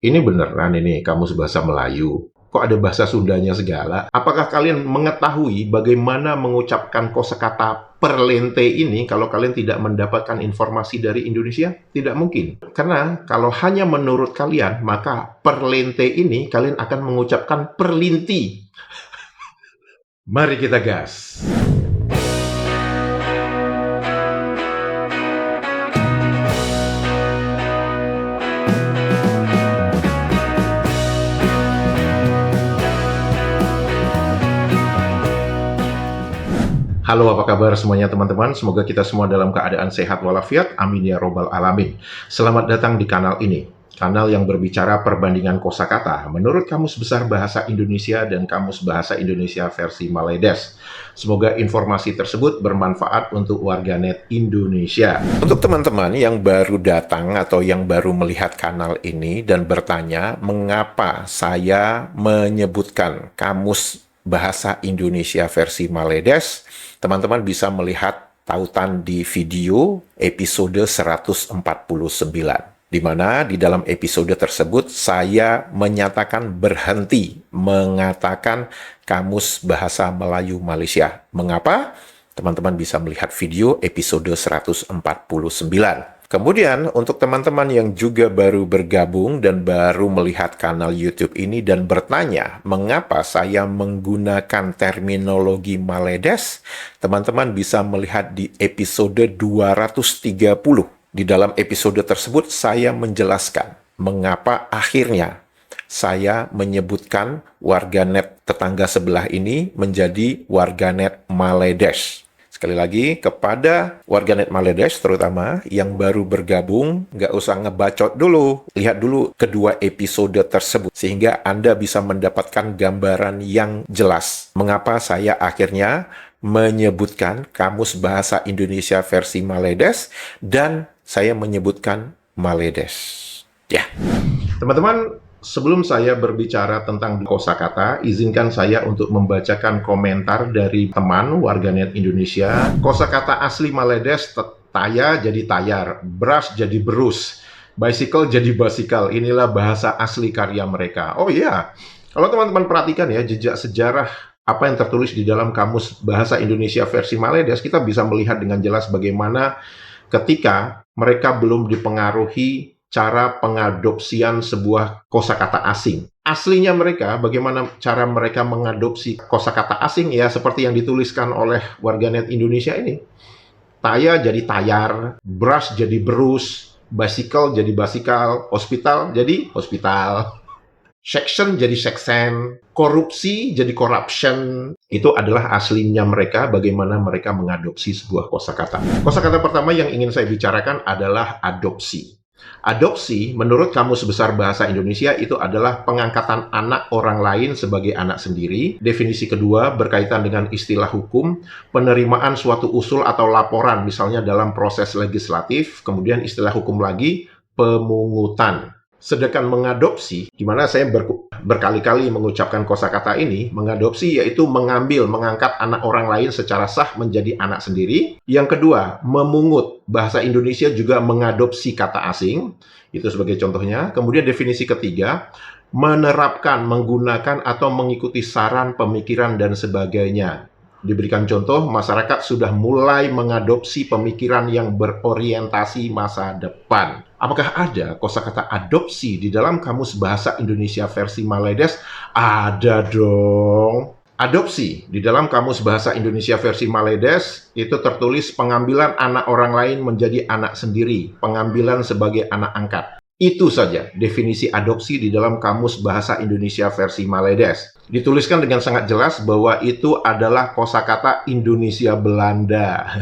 Ini beneran ini kamus bahasa Melayu? Kok ada bahasa Sundanya segala? Apakah kalian mengetahui bagaimana mengucapkan kosakata perlente ini kalau kalian tidak mendapatkan informasi dari Indonesia? Tidak mungkin. Karena kalau hanya menurut kalian, maka perlente ini kalian akan mengucapkan perlinti. Mari kita gas. Halo, apa kabar semuanya teman-teman? Semoga kita semua dalam keadaan sehat walafiat. Amin ya robbal alamin. Selamat datang di kanal ini. Kanal yang berbicara perbandingan kosakata menurut Kamus Besar Bahasa Indonesia dan Kamus Bahasa Indonesia versi Maledes. Semoga informasi tersebut bermanfaat untuk warganet Indonesia. Untuk teman-teman yang baru datang atau yang baru melihat kanal ini dan bertanya mengapa saya menyebutkan Kamus Bahasa Indonesia versi Maledes, teman-teman bisa melihat tautan di video episode 149, di mana di dalam episode tersebut saya menyatakan berhenti mengatakan Kamus Bahasa Melayu Malaysia. Mengapa? Teman-teman bisa melihat video episode 149. Kemudian, untuk teman-teman yang juga baru bergabung dan baru melihat kanal YouTube ini dan bertanya mengapa saya menggunakan terminologi Maledes, teman-teman bisa melihat di episode 230. Di dalam episode tersebut, saya menjelaskan mengapa akhirnya saya menyebutkan warganet tetangga sebelah ini menjadi warganet Maledes. Sekali lagi, kepada warganet Maledes terutama yang baru bergabung, nggak usah ngebacot dulu. Lihat dulu kedua episode tersebut, sehingga Anda bisa mendapatkan gambaran yang jelas. Mengapa saya akhirnya menyebutkan Kamus Bahasa Indonesia versi Maledes, dan saya menyebutkan Maledes. Ya, teman-teman, sebelum saya berbicara tentang kosakata, izinkan saya untuk membacakan komentar dari teman warganet Indonesia. Kosakata asli Maledes, taya jadi tayar, beras jadi berus, bicycle jadi basikal. Inilah bahasa asli karya mereka. Oh iya, kalau teman-teman perhatikan ya, jejak sejarah apa yang tertulis di dalam Kamus Bahasa Indonesia versi Maledes, kita bisa melihat dengan jelas bagaimana ketika mereka belum dipengaruhi cara pengadopsian sebuah kosakata asing. Aslinya mereka, bagaimana cara mereka mengadopsi kosakata asing, ya seperti yang dituliskan oleh warganet Indonesia ini. Taya jadi tayar, brush jadi berus, bicycle jadi basikal, hospital jadi hospital, section jadi seksen, korupsi jadi corruption. Itu adalah aslinya mereka, bagaimana mereka mengadopsi sebuah kosakata. Kosakata pertama yang ingin saya bicarakan adalah adopsi. Adopsi, menurut Kamus Besar Bahasa Indonesia, itu adalah pengangkatan anak orang lain sebagai anak sendiri. Definisi kedua berkaitan dengan istilah hukum, penerimaan suatu usul atau laporan, misalnya dalam proses legislatif. Kemudian istilah hukum lagi, pemungutan. Sedangkan mengadopsi, di mana saya berkali-kali mengucapkan kosakata ini, mengadopsi yaitu mengambil, mengangkat anak orang lain secara sah menjadi anak sendiri. Yang kedua, memungut. Bahasa Indonesia juga mengadopsi kata asing, itu sebagai contohnya. Kemudian definisi ketiga, menerapkan, menggunakan atau mengikuti saran, pemikiran, dan sebagainya. Diberikan contoh, masyarakat sudah mulai mengadopsi pemikiran yang berorientasi masa depan. Apakah ada kosakata adopsi di dalam Kamus Bahasa Indonesia versi Maledes? Ada dong. Adopsi di dalam Kamus Bahasa Indonesia versi Maledes itu tertulis pengambilan anak orang lain menjadi anak sendiri, pengambilan sebagai anak angkat. Itu saja definisi adopsi di dalam Kamus Bahasa Indonesia versi Maledes. Dituliskan dengan sangat jelas bahwa itu adalah kosakata Indonesia Belanda.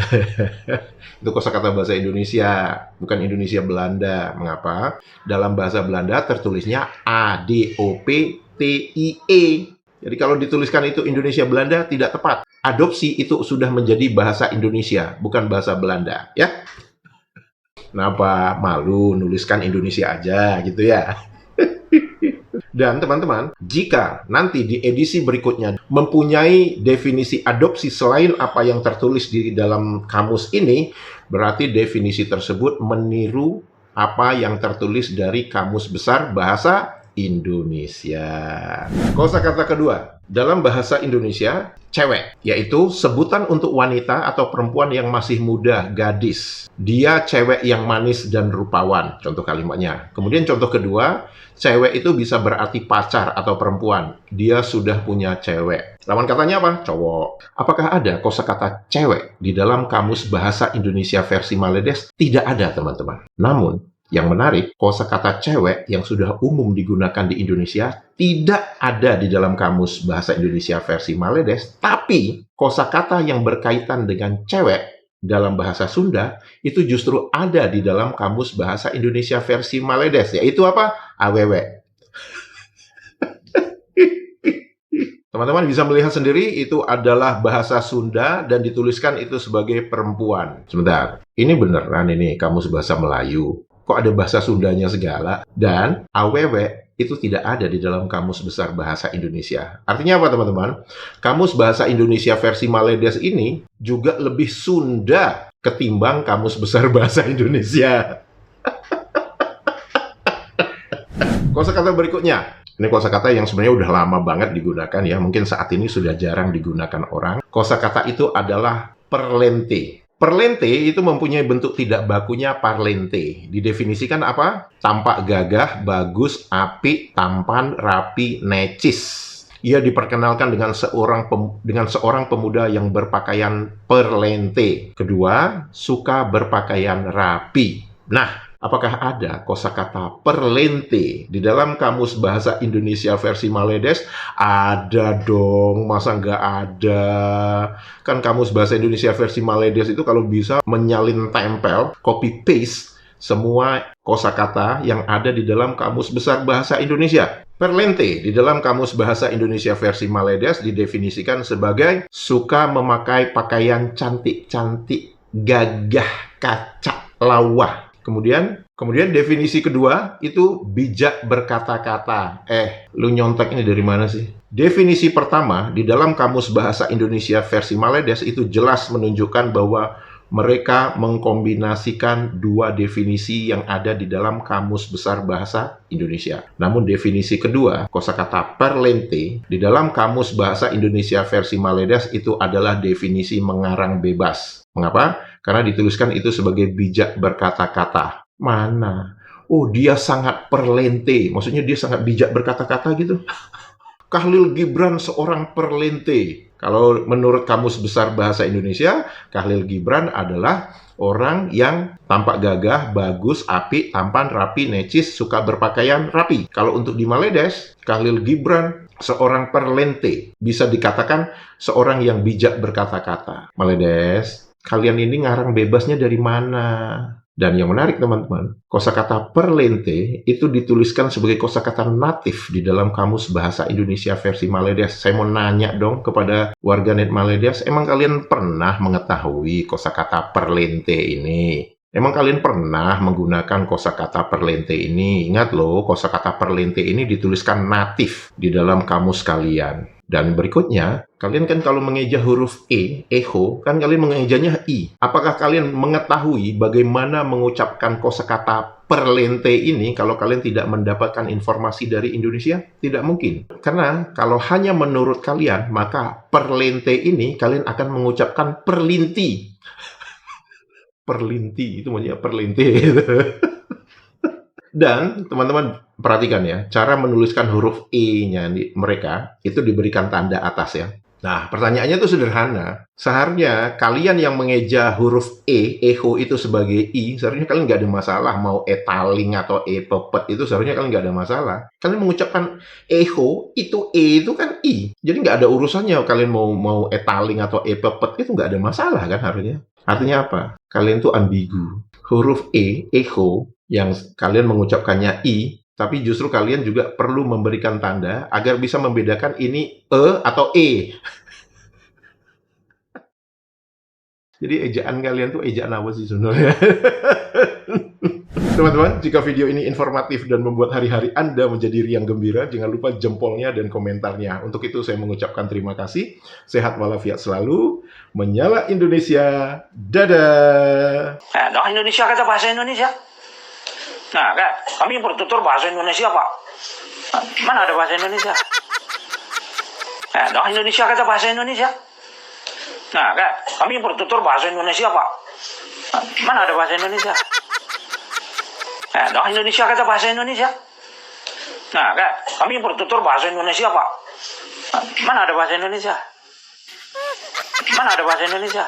Itu kosakata bahasa Indonesia, bukan Indonesia Belanda. Mengapa? Dalam bahasa Belanda tertulisnya ADOPTIE. Jadi kalau dituliskan itu Indonesia Belanda tidak tepat. Adopsi itu sudah menjadi bahasa Indonesia, bukan bahasa Belanda, ya. Kenapa malu nuliskan Indonesia aja gitu ya? Dan teman-teman, jika nanti di edisi berikutnya mempunyai definisi adopsi selain apa yang tertulis di dalam kamus ini, berarti definisi tersebut meniru apa yang tertulis dari Kamus Besar Bahasa Indonesia. Kosakata kedua, dalam bahasa Indonesia, cewek, yaitu sebutan untuk wanita atau perempuan yang masih muda, gadis. Dia cewek yang manis dan rupawan, contoh kalimatnya. Kemudian contoh kedua, cewek itu bisa berarti pacar atau perempuan. Dia sudah punya cewek. Lawan katanya apa? Cowok. Apakah ada kosakata cewek di dalam Kamus Bahasa Indonesia versi Maledes? Tidak ada, teman-teman. Namun, yang menarik, kosakata cewek yang sudah umum digunakan di Indonesia tidak ada di dalam Kamus Bahasa Indonesia versi Maledes, tapi kosakata yang berkaitan dengan cewek dalam bahasa Sunda itu justru ada di dalam Kamus Bahasa Indonesia versi Maledes, yaitu apa? Awewe. Teman-teman bisa melihat sendiri, itu adalah bahasa Sunda dan dituliskan itu sebagai perempuan. Sebentar, ini beneran ini Kamus Bahasa Melayu. Kok ada bahasa Sundanya segala? Dan awewe itu tidak ada di dalam Kamus Besar Bahasa Indonesia. Artinya apa, teman-teman? Kamus Bahasa Indonesia versi Maledes ini juga lebih Sunda ketimbang Kamus Besar Bahasa Indonesia. Kosakata berikutnya. Ini kosakata yang sebenarnya udah lama banget digunakan ya. Mungkin saat ini sudah jarang digunakan orang. Kosakata itu adalah perlente. Perlente itu mempunyai bentuk tidak bakunya parlente. Didefinisikan apa? Tampak gagah, bagus, apik, tampan, rapi, necis. Ia diperkenalkan dengan seorang pemuda yang berpakaian perlente. Kedua, suka berpakaian rapi. Nah, apakah ada kosakata perlente di dalam Kamus Bahasa Indonesia versi Maledes? Ada dong, masa nggak ada? Kan Kamus Bahasa Indonesia versi Maledes itu kalau bisa menyalin tempel, copy paste semua kosakata yang ada di dalam Kamus Besar Bahasa Indonesia. Perlente di dalam Kamus Bahasa Indonesia versi Maledes didefinisikan sebagai suka memakai pakaian cantik-cantik, gagah, kacak, lawa. Kemudian definisi kedua itu bijak berkata-kata. Lu nyontek ini dari mana sih? Definisi pertama di dalam Kamus Bahasa Indonesia versi Maledes itu jelas menunjukkan bahwa mereka mengkombinasikan dua definisi yang ada di dalam Kamus Besar Bahasa Indonesia. Namun definisi kedua, kosakata perlente, di dalam Kamus Bahasa Indonesia versi Maledes itu adalah definisi mengarang bebas. Mengapa? Karena dituliskan itu sebagai bijak berkata-kata. Mana? Oh, dia sangat perlente. Maksudnya dia sangat bijak berkata-kata gitu. Khalil Gibran seorang perlente. Kalau menurut Kamus Besar Bahasa Indonesia, Khalil Gibran adalah orang yang tampak gagah, bagus, apik, tampan, rapi, necis, suka berpakaian rapi. Kalau untuk di Maledes, Khalil Gibran seorang perlente. Bisa dikatakan seorang yang bijak berkata-kata. Maledes, kalian ini ngarang bebasnya dari mana? Dan yang menarik, teman-teman, kosakata perlente itu dituliskan sebagai kosakata natif di dalam Kamus Bahasa Indonesia versi Maledes. Saya mau nanya dong kepada warganet Maledes, emang kalian pernah mengetahui kosakata perlente ini? Emang kalian pernah menggunakan kosakata perlente ini? Ingat loh, kosakata perlente ini dituliskan natif di dalam kamus kalian. Dan berikutnya, kalian kan kalau mengeja huruf eho, kan kalian mengejanya i. Apakah kalian mengetahui bagaimana mengucapkan kosakata perlente ini kalau kalian tidak mendapatkan informasi dari Indonesia? Tidak mungkin. Karena kalau hanya menurut kalian, maka perlente ini kalian akan mengucapkan perlinti. Perlinti, itu maksudnya perlente. Dan teman-teman perhatikan ya, cara menuliskan huruf E-nya mereka itu diberikan tanda atas ya. Nah, pertanyaannya itu sederhana. Seharusnya kalian yang mengeja huruf eho itu sebagai I, seharusnya kalian nggak ada masalah. Mau etaling atau pepet itu seharusnya kalian nggak ada masalah. Kalian mengucapkan eho, itu itu kan I. Jadi nggak ada urusannya kalian mau etaling atau pepet, itu nggak ada masalah kan harusnya. Artinya apa? Kalian tuh ambigu. Huruf eho, yang kalian mengucapkannya I, tapi justru kalian juga perlu memberikan tanda agar bisa membedakan ini atau E. Jadi ejaan kalian tuh ejaan apa sih sebenarnya? Teman-teman, jika video ini informatif dan membuat hari-hari Anda menjadi riang gembira, jangan lupa jempolnya dan komentarnya. Untuk itu saya mengucapkan terima kasih. Sehat walafiat selalu. Menyala Indonesia. Dadah! Indonesia kata bahasa Indonesia. Nah, kan, kami bertutur bahasa Indonesia, Pak. Mana ada bahasa Indonesia? Nah, Indonesia kata bahasa Indonesia. Nah, kan, kami bertutur bahasa Indonesia, Pak. Mana ada bahasa Indonesia? Nah, Indonesia kata bahasa Indonesia. Nah, kan, kami bertutur bahasa Indonesia, Pak. Mana ada bahasa Indonesia? Mana ada bahasa Indonesia?